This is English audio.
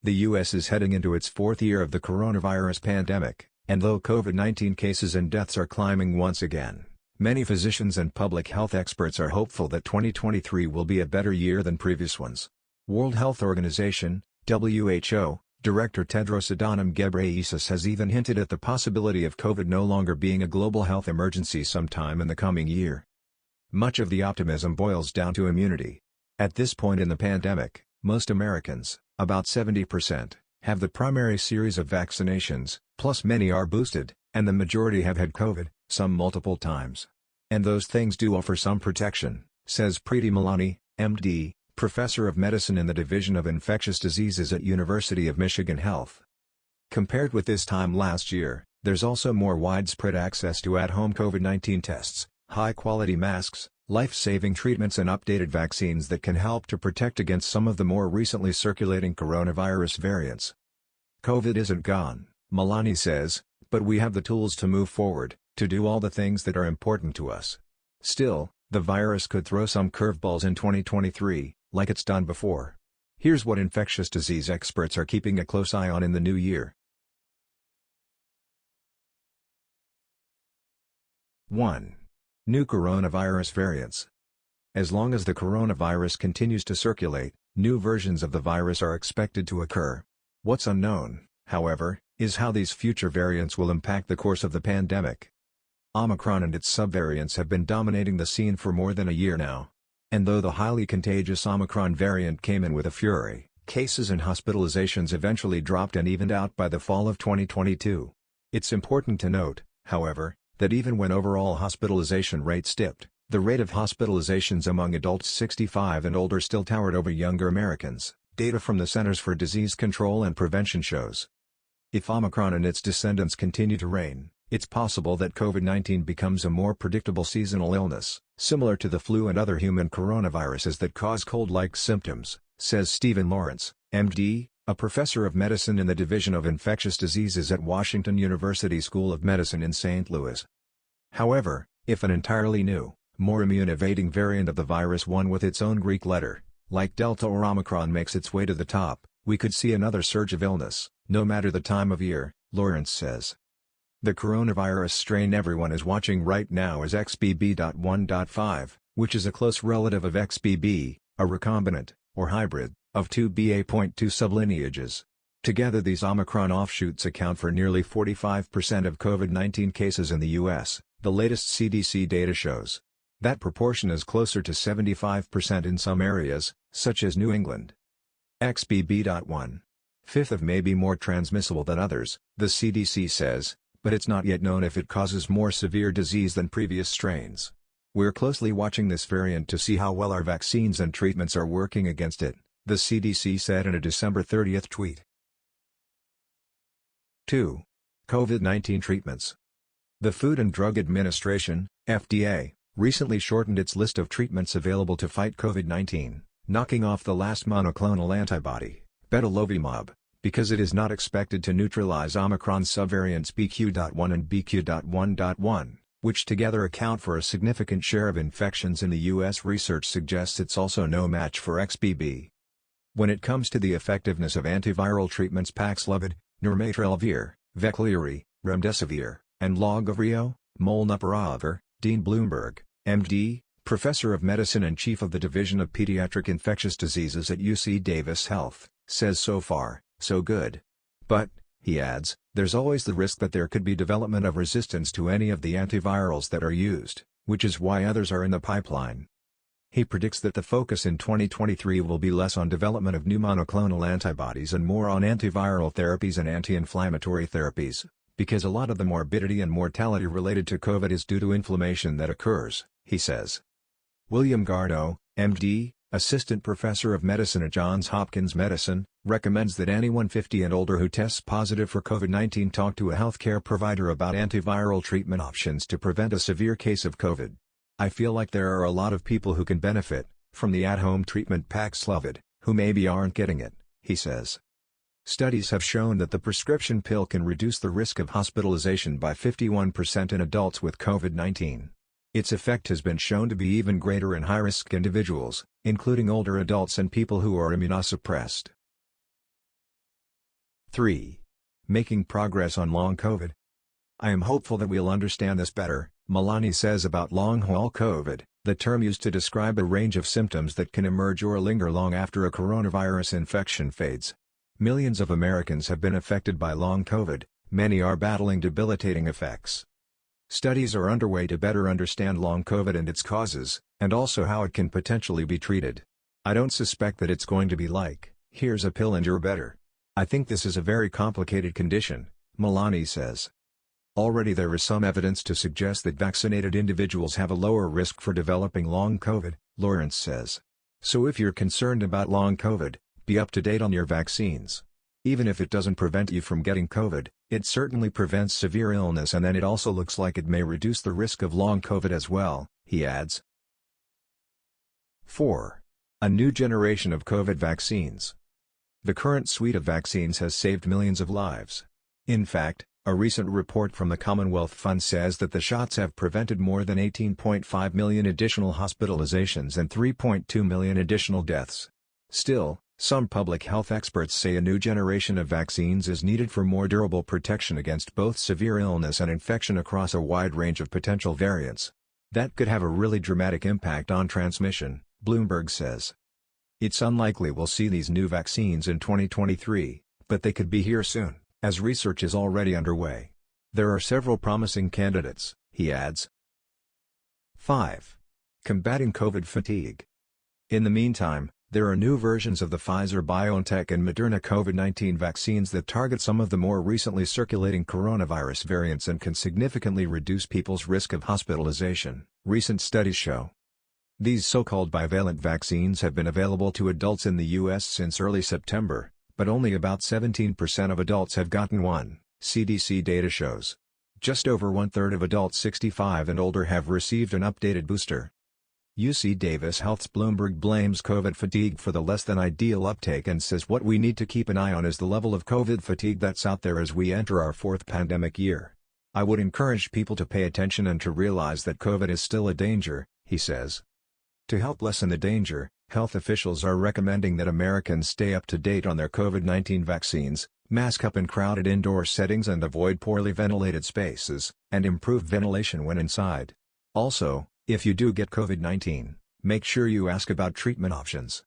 The U.S. is heading into its fourth year of the coronavirus pandemic, and though COVID-19 cases and deaths are climbing once again, many physicians and public health experts are hopeful that 2023 will be a better year than previous ones. World Health Organization, WHO, Director Tedros Adhanom Ghebreyesus has even hinted at the possibility of COVID no longer being a global health emergency sometime in the coming year. Much of the optimism boils down to immunity. At this point in the pandemic, most Americans, about 70%, have the primary series of vaccinations, plus many are boosted, and the majority have had COVID, some multiple times. And those things do offer some protection, says Preeti Malani, MD, Professor of Medicine in the Division of Infectious Diseases at University of Michigan Health. Compared with this time last year, there's also more widespread access to at-home COVID-19 tests, high-quality masks, life-saving treatments and updated vaccines that can help to protect against some of the more recently circulating coronavirus variants. COVID isn't gone, Malani says, but we have the tools to move forward, to do all the things that are important to us. Still, the virus could throw some curveballs in 2023, like it's done before. Here's what infectious disease experts are keeping a close eye on in the new year. 1. New coronavirus variants. As long as the coronavirus continues to circulate, new versions of the virus are expected to occur. What's unknown, however, is how these future variants will impact the course of the pandemic. Omicron and its subvariants have been dominating the scene for more than a year now. And though the highly contagious Omicron variant came in with a fury, cases and hospitalizations eventually dropped and evened out by the fall of 2022. It's important to note, however, that even when overall hospitalization rates dipped, the rate of hospitalizations among adults 65 and older still towered over younger Americans, data from the Centers for Disease Control and Prevention shows. If Omicron and its descendants continue to reign, it's possible that COVID-19 becomes a more predictable seasonal illness, similar to the flu and other human coronaviruses that cause cold-like symptoms, says Stephen Lawrence, MD, a professor of medicine in the Division of Infectious Diseases at Washington University School of Medicine in St. Louis. However, if an entirely new, more immune-evading variant of the virus, one with its own Greek letter, like Delta or Omicron, makes its way to the top, we could see another surge of illness, no matter the time of year, Lawrence says. The coronavirus strain everyone is watching right now is XBB.1.5, which is a close relative of XBB, a recombinant, or hybrid, of two BA.2 sublineages. Together these Omicron offshoots account for nearly 45% of COVID-19 cases in the U.S., the latest CDC data shows. That proportion is closer to 75% in some areas, such as New England. XBB.1.5 may be more transmissible than others, the CDC says, but it's not yet known if it causes more severe disease than previous strains. We're closely watching this variant to see how well our vaccines and treatments are working against it, the CDC said in a December 30 tweet. 2. COVID-19 treatments. The Food and Drug Administration, FDA, recently shortened its list of treatments available to fight COVID-19, knocking off the last monoclonal antibody, betalovimab, because it is not expected to neutralize Omicron subvariants BQ.1 and BQ.1.1, which together account for a significant share of infections in the U.S. Research suggests it's also no match for XBB. When it comes to the effectiveness of antiviral treatments, Paxlovid, Nirmatrelvir, Veklury, Remdesivir, and Lagevrio, Molnupiravir, Dean Bloomberg, MD, Professor of Medicine and Chief of the Division of Pediatric Infectious Diseases at UC Davis Health, says so far, so good. But, he adds, there's always the risk that there could be development of resistance to any of the antivirals that are used, which is why others are in the pipeline. He predicts that the focus in 2023 will be less on development of new monoclonal antibodies and more on antiviral therapies and anti-inflammatory therapies, because a lot of the morbidity and mortality related to COVID is due to inflammation that occurs, he says. William Gardo, MD, Assistant Professor of Medicine at Johns Hopkins Medicine, recommends that anyone 50 and older who tests positive for COVID-19 talk to a healthcare provider about antiviral treatment options to prevent a severe case of COVID. I feel like there are a lot of people who can benefit from the at-home treatment Paxlovid, who maybe aren't getting it, he says. Studies have shown that the prescription pill can reduce the risk of hospitalization by 51% in adults with COVID-19. Its effect has been shown to be even greater in high-risk individuals, including older adults and people who are immunosuppressed. 3. Making progress on long COVID. I am hopeful that we'll understand this better, Malani says about long-haul COVID, the term used to describe a range of symptoms that can emerge or linger long after a coronavirus infection fades. Millions of Americans have been affected by long COVID, many are battling debilitating effects. Studies are underway to better understand long COVID and its causes, and also how it can potentially be treated. I don't suspect that it's going to be like, here's a pill and you're better. I think this is a very complicated condition, Malani says. Already there is some evidence to suggest that vaccinated individuals have a lower risk for developing long COVID, Lawrence says. So if you're concerned about long COVID, be up to date on your vaccines. Even if it doesn't prevent you from getting COVID, it certainly prevents severe illness, and then it also looks like it may reduce the risk of long COVID as well, he adds. 4. A new generation of COVID vaccines. The current suite of vaccines has saved millions of lives. In fact, a recent report from the Commonwealth Fund says that the shots have prevented more than 18.5 million additional hospitalizations and 3.2 million additional deaths. Still, some public health experts say a new generation of vaccines is needed for more durable protection against both severe illness and infection across a wide range of potential variants. That could have a really dramatic impact on transmission, Bloomberg says. It's unlikely we'll see these new vaccines in 2023, but they could be here soon, as research is already underway. There are several promising candidates, he adds. 5. Combating COVID fatigue. In the meantime, there are new versions of the Pfizer-BioNTech and Moderna COVID-19 vaccines that target some of the more recently circulating coronavirus variants and can significantly reduce people's risk of hospitalization, recent studies show. These so-called bivalent vaccines have been available to adults in the U.S. since early September, but only about 17% of adults have gotten one, CDC data shows. Just over one-third of adults 65 and older have received an updated booster. UC Davis Health's Bloomberg blames COVID fatigue for the less-than-ideal uptake and says what we need to keep an eye on is the level of COVID fatigue that's out there as we enter our fourth pandemic year. I would encourage people to pay attention and to realize that COVID is still a danger, he says. To help lessen the danger, health officials are recommending that Americans stay up to date on their COVID-19 vaccines, mask up in crowded indoor settings and avoid poorly ventilated spaces, and improve ventilation when inside. Also, if you do get COVID-19, make sure you ask about treatment options.